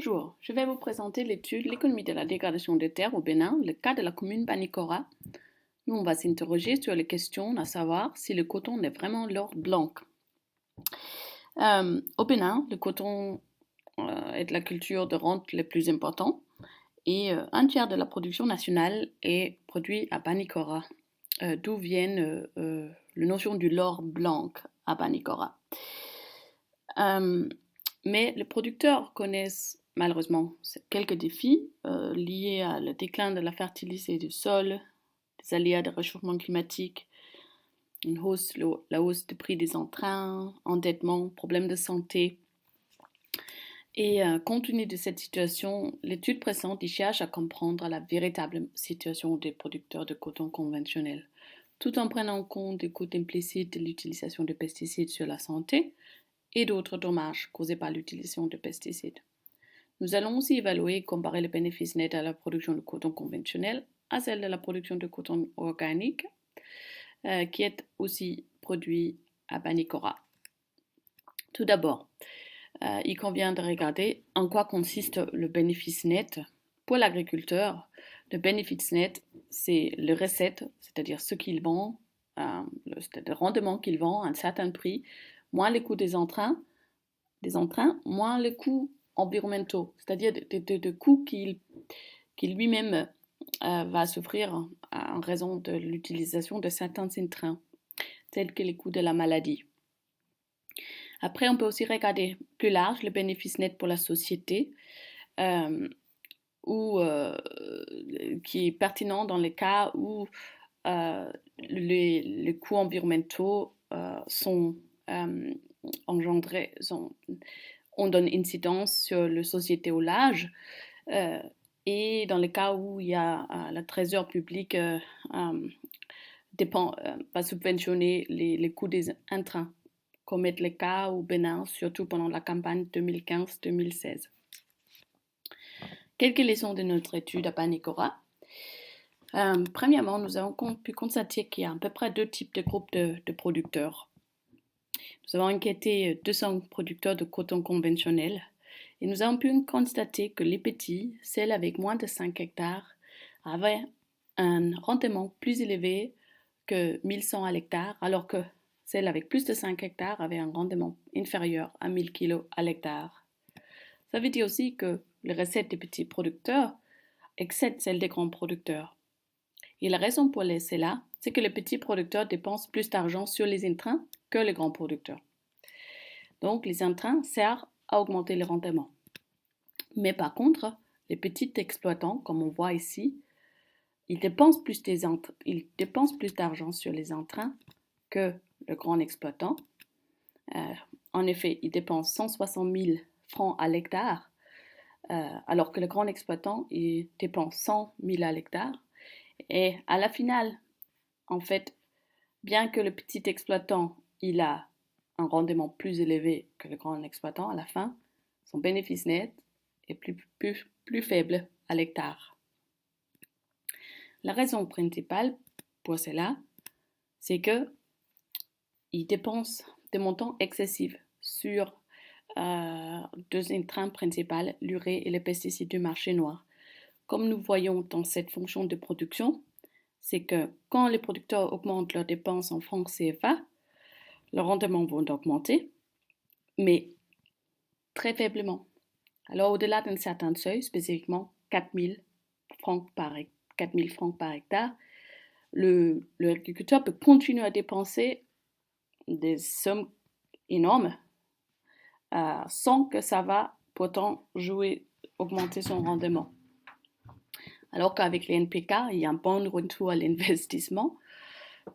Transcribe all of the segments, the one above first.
Bonjour, je vais vous présenter l'étude L'économie de la dégradation des terres au Bénin, le cas de la commune Banikora. Nous, on va s'interroger sur les questions à savoir si le coton est vraiment l'or blanc. Au Bénin, le coton est la culture de rente la plus importante et un tiers de la production nationale est produit à Banikora, d'où viennent la notion du l'or blanc à Banikora. Mais les producteurs connaissent malheureusement quelques défis liés à le déclin de la fertilité du sol, des aléas de réchauffement climatique, la hausse des prix des entrants, endettement, problèmes de santé. Et compte tenu de cette situation, l'étude présente cherche à comprendre la véritable situation des producteurs de coton conventionnel, tout en prenant en compte les coûts implicites de l'utilisation de pesticides sur la santé et d'autres dommages causés par l'utilisation de pesticides. Nous allons aussi évaluer et comparer les bénéfices nets à la production de coton conventionnel à celle de la production de coton organique, qui est aussi produit à Banikora. Tout d'abord, il convient de regarder en quoi consiste le bénéfice net. Pour l'agriculteur, le bénéfice net, c'est le recette, c'est-à-dire ce qu'il vend, le rendement qu'il vend à un certain prix, moins les coûts des entrants, moins les coûts environnementaux, c'est-à-dire de coûts qu'il lui-même va souffrir en raison de l'utilisation de certains intrants, tels que les coûts de la maladie. Après, on peut aussi regarder plus large le bénéfice net pour la société, qui est pertinent dans les cas où les coûts environnementaux sont engendrés, on donne incidence sur la société au large, et dans les cas où il y a la trésor public va subventionner les coûts des intrants, comme est le cas au Bénin, surtout pendant la campagne 2015-2016. Quelques leçons de notre étude à Banikora. Premièrement, nous avons pu constater qu'il y a à peu près deux types de groupes de producteurs. Nous avons enquêté 200 producteurs de coton conventionnel et nous avons pu constater que les petits, celles avec moins de 5 hectares, avaient un rendement plus élevé que 1100 à l'hectare, alors que celles avec plus de 5 hectares avaient un rendement inférieur à 1000 kg à l'hectare. Ça veut dire aussi que les recettes des petits producteurs excèdent celles des grands producteurs. Et la raison pour cela, c'est que les petits producteurs dépensent plus d'argent sur les intrants que les grands producteurs. Donc, les intrants servent à augmenter le rendement. Mais par contre, les petits exploitants, comme on voit ici, ils dépensent plus d'argent sur les intrants que le grand exploitant. En effet, ils dépensent 160 000 francs à l'hectare, alors que le grand exploitant, il dépense 100 000 à l'hectare. Et à la finale, en fait, bien que le petit exploitant, il a un rendement plus élevé que le grand exploitant, à la fin, son bénéfice net est plus faible à l'hectare. La raison principale pour cela, c'est qu'il dépense des montants excessifs sur deux intrants principaux, l'urée et les pesticides du marché noir. Comme nous voyons dans cette fonction de production, c'est que quand les producteurs augmentent leurs dépenses en francs CFA, leurs rendements vont augmenter, mais très faiblement. Alors au-delà d'un certain seuil, spécifiquement 4 000 francs par hectare, l'agriculteur peut continuer à dépenser des sommes énormes sans que ça va pourtant augmenter son rendement. Alors qu'avec les NPK, il y a un bon retour à l'investissement,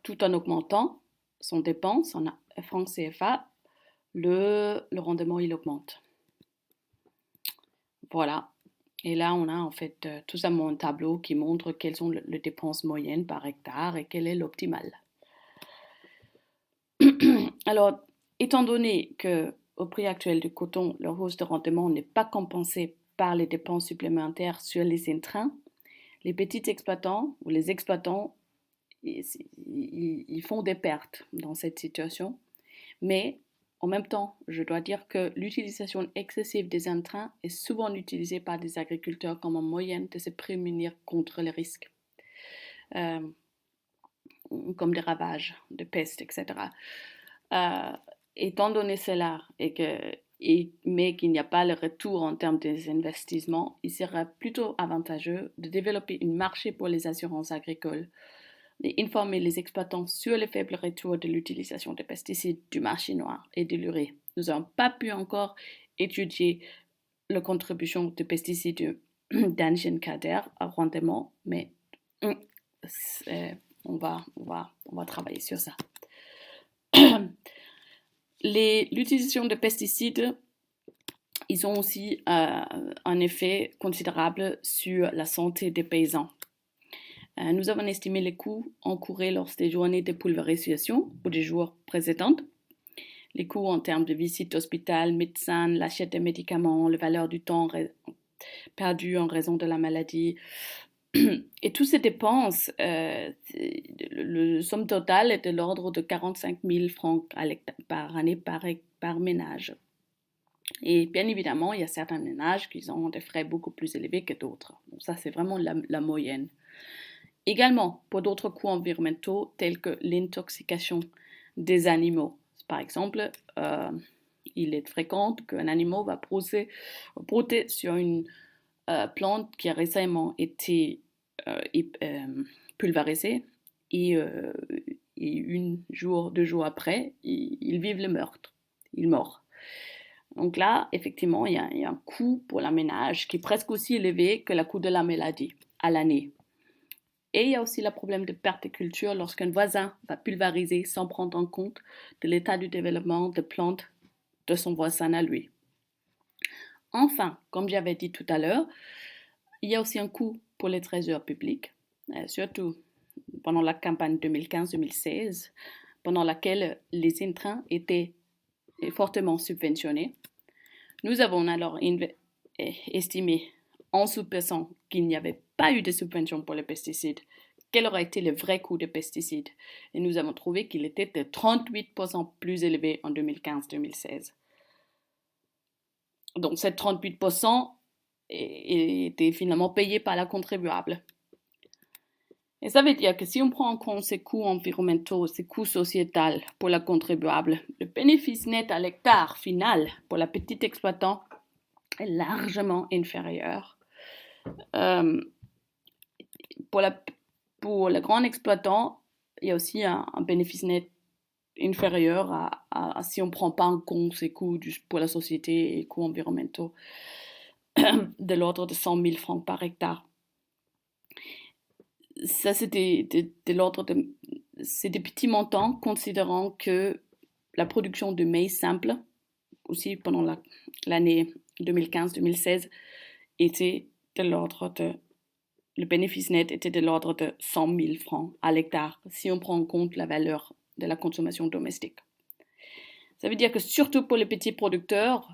tout en augmentant son dépense en francs CFA, le rendement il augmente. Voilà. Et là, on a en fait tout simplement un tableau qui montre quelles sont les dépenses moyennes par hectare et quel est l'optimal. Alors, étant donné qu'au prix actuel du coton, la hausse de rendement n'est pas compensée par les dépenses supplémentaires sur les intrants, les petits exploitants ou les exploitants, ils font des pertes dans cette situation, mais en même temps, je dois dire que l'utilisation excessive des intrants est souvent utilisée par des agriculteurs comme un moyen de se prémunir contre les risques, euh, comme des ravages, de pestes, etc. Euh, Étant donné cela mais qu'il n'y a pas le retour en termes des investissements, il serait plutôt avantageux de développer un marché pour les assurances agricoles et informer les exploitants sur le faible retour de l'utilisation des pesticides, du marché noir et de l'urée. Nous n'avons pas pu encore étudier la contribution de pesticides d'Angine Kader à rendement, mais on va travailler sur ça. L'utilisation de pesticides, ils ont aussi un effet considérable sur la santé des paysans. Nous avons estimé les coûts encourus lors des journées de pulvérisation ou des jours précédents. Les coûts en termes de visite d'hôpital, médecin, l'achat de médicaments, la valeur du temps perdu en raison de la maladie. Et toutes ces dépenses, le somme totale est de l'ordre de 45 000 francs par année par ménage. Et bien évidemment, il y a certains ménages qui ont des frais beaucoup plus élevés que d'autres. Donc ça, c'est vraiment la moyenne. Également, pour d'autres coûts environnementaux tels que l'intoxication des animaux. Par exemple, il est fréquent qu'un animal va brouter sur une plante qui a récemment été pulvérisée et 2 jours après, il vive le meurtre. Il meurt. Donc là, effectivement, il y a un coût pour la ménage qui est presque aussi élevé que le coût de la maladie à l'année. Et il y a aussi le problème de perte de culture lorsqu'un voisin va pulvériser sans prendre en compte de l'état du développement de plantes de son voisin à lui. Enfin, comme j'avais dit tout à l'heure, il y a aussi un coût pour les trésors publics, surtout pendant la campagne 2015-2016, pendant laquelle les intrants étaient fortement subventionnés. Nous avons alors estimé en sous-pesant qu'il n'y avait pas eu de subvention pour les pesticides, quel aurait été le vrai coût des pesticides. Et nous avons trouvé qu'il était de 38% plus élevé en 2015-2016. Donc, ces 38% était finalement payé par la contribuable. Et ça veut dire que si on prend en compte ces coûts environnementaux, ces coûts sociétals pour la contribuable, le bénéfice net à l'hectare final pour la petite exploitant est largement inférieur. Pour le grand exploitant, il y a aussi un bénéfice net inférieur à si on ne prend pas en compte ces coûts pour la société et coûts environnementaux de l'ordre de 100 000 francs par hectare. Ça, c'est c'est des petits montants, considérant que la production de maïs simple, aussi pendant l'année 2015-2016, était de l'ordre de le bénéfice net était de l'ordre de 100 000 francs à l'hectare si on prend en compte la valeur de la consommation domestique. Ça veut dire que surtout pour les petits producteurs,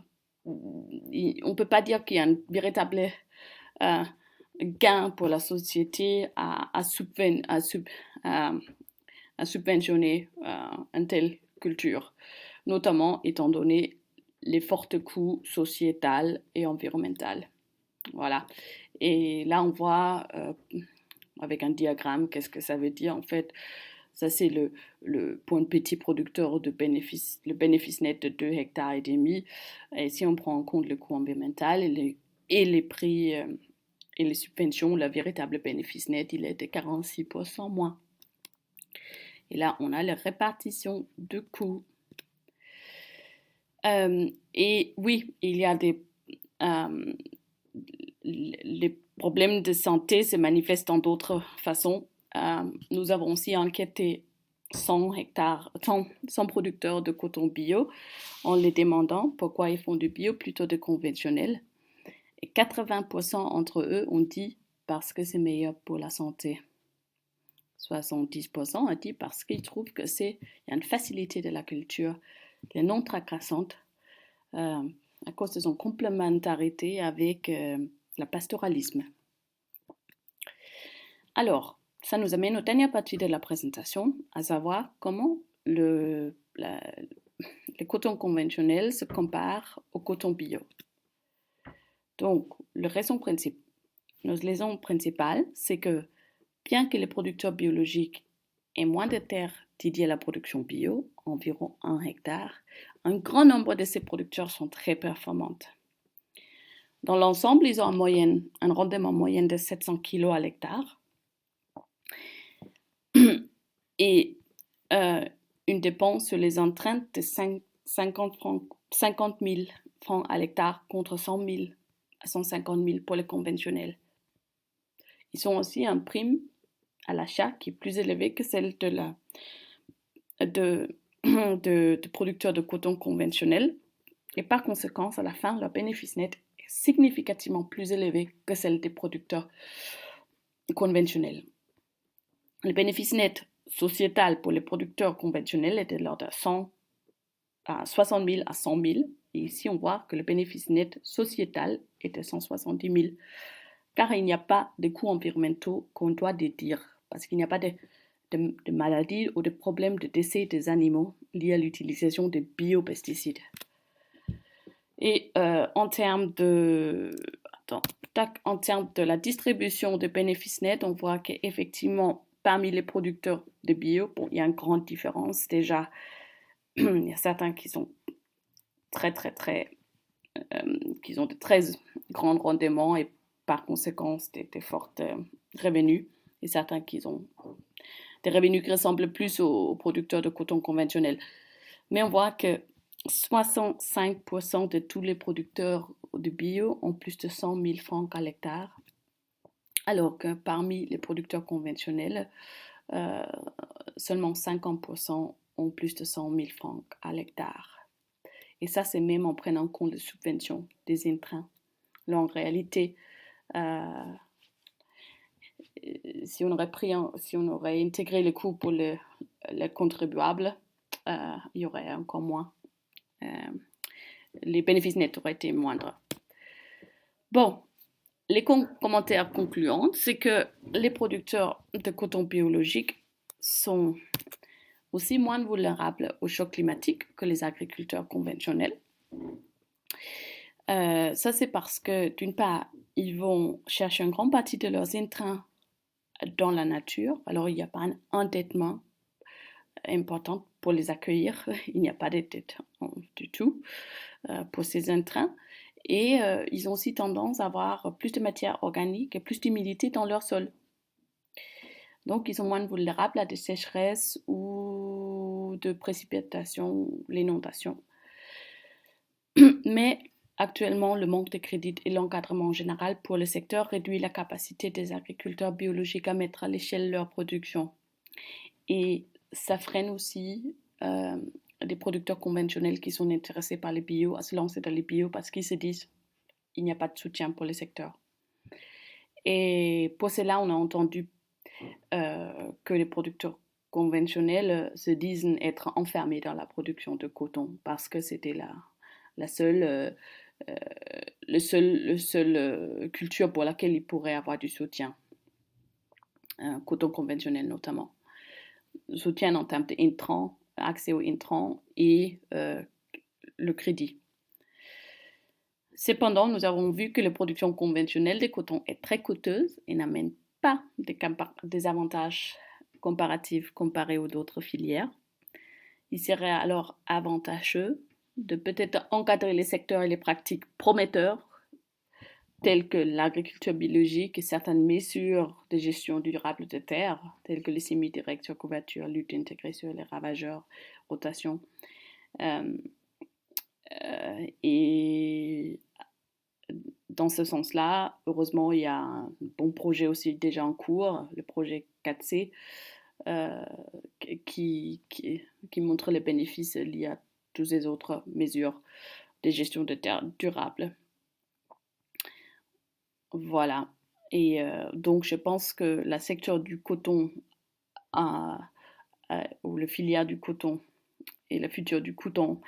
on ne peut pas dire qu'il y a un véritable gain pour la société à subventionner une telle culture, notamment étant donné les forts coûts sociétals et environnementaux. Voilà. Et là, on voit avec un diagramme qu'est-ce que ça veut dire. En fait, ça, c'est pour un petit producteur le bénéfice net de 2,5 hectares. Et si on prend en compte le coût environnemental et les prix et les subventions, le véritable bénéfice net, il est de 46% moins. Et là, on a la répartition de coûts. Et oui, il y a les problèmes de santé se manifestent en d'autres façons. Nous avons aussi enquêté 100 producteurs de coton bio en les demandant pourquoi ils font du bio plutôt de conventionnel. Et 80% d'entre eux ont dit parce que c'est meilleur pour la santé. 70% ont dit parce qu'ils trouvent que y a une facilité de la culture qui est non tracassante à cause de son complémentarité avec le pastoralisme. Alors, ça nous amène aux dernières parties de la présentation, à savoir comment le le coton conventionnel se compare au coton bio. Donc, la raison principale, c'est que bien que les producteurs biologiques aient moins de terres dédiées à la production bio, environ 1 hectare, un grand nombre de ces producteurs sont très performants. Dans l'ensemble, ils ont un rendement moyen de 700 kg à l'hectare et une dépense sur les intrants de 50 000 francs à l'hectare contre 100 000 à 150 000 pour les conventionnels. Ils ont aussi un prime à l'achat qui est plus élevé que celle de producteurs de coton conventionnels. Et par conséquent, à la fin, leur bénéfice net est significativement plus élevé que celle des producteurs conventionnels. Le bénéfice net sociétal pour les producteurs conventionnels était de l'ordre de 60 000 à 100 000. Et ici, on voit que le bénéfice net sociétal est de 170 000, car il n'y a pas de coûts environnementaux qu'on doit déduire, parce qu'il n'y a pas de maladies ou de problèmes de décès des animaux liés à l'utilisation de biopesticides. Et en termes de la distribution de bénéfices nets, on voit qu'effectivement, parmi les producteurs de bio, il y a une grande différence. Déjà, il y a certains qui sont qui ont de très grands rendements et par conséquent des forts revenus, et certains qui ont des revenus qui ressemblent plus aux producteurs de coton conventionnels. Mais on voit que 65% de tous les producteurs de bio ont plus de 100 000 francs à l'hectare, alors que parmi les producteurs conventionnels, seulement 50% ont plus de 100 000 francs à l'hectare. Et ça, c'est même en prenant en compte les subventions des intrants. Là, en réalité, si on aurait intégré le coût pour les contribuables, il y aurait encore moins. Les bénéfices nets auraient été moindres. Bon, les commentaires concluants, c'est que les producteurs de coton biologique sont aussi moins vulnérables au choc climatique que les agriculteurs conventionnels. Ça, c'est parce que, d'une part, ils vont chercher une grande partie de leurs intrants dans la nature. Alors, il n'y a pas un endettement important pour les accueillir. Il n'y a pas de dette du tout pour ces intrants. Et ils ont aussi tendance à avoir plus de matière organique et plus d'humidité dans leur sol. Donc, ils sont moins vulnérables à des sécheresses ou de précipitations, l'inondation. Mais actuellement, le manque de crédit et l'encadrement général pour le secteur réduit la capacité des agriculteurs biologiques à mettre à l'échelle leur production. Et ça freine aussi des producteurs conventionnels qui sont intéressés par les bio à se lancer dans les bio parce qu'ils se disent qu'il n'y a pas de soutien pour les secteurs. Et pour cela, on a entendu que les producteurs conventionnels se disent être enfermés dans la production de coton parce que c'était la seule culture pour laquelle ils pourraient avoir du soutien, coton conventionnel notamment. Soutien en termes d'intrants, accès aux intrants et le crédit. Cependant, nous avons vu que la production conventionnelle de coton est très coûteuse et n'amène pas des avantages comparatifs comparés aux autres filières. Il serait alors avantageux de peut-être encadrer les secteurs et les pratiques prometteurs telles que l'agriculture biologique et certaines mesures de gestion durable de terre, telles que les semis directs sur couverture, lutte intégrée sur les ravageurs, rotation. Et dans ce sens-là, heureusement, il y a un bon projet aussi déjà en cours, le projet 4C, qui montre les bénéfices liés à toutes ces autres mesures de gestion de terre durable. Voilà. Et donc, je pense que la secteur du coton ou le filière du coton et le futur du coton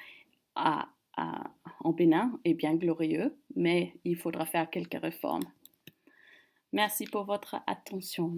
en Bénin est bien glorieux, mais il faudra faire quelques réformes. Merci pour votre attention.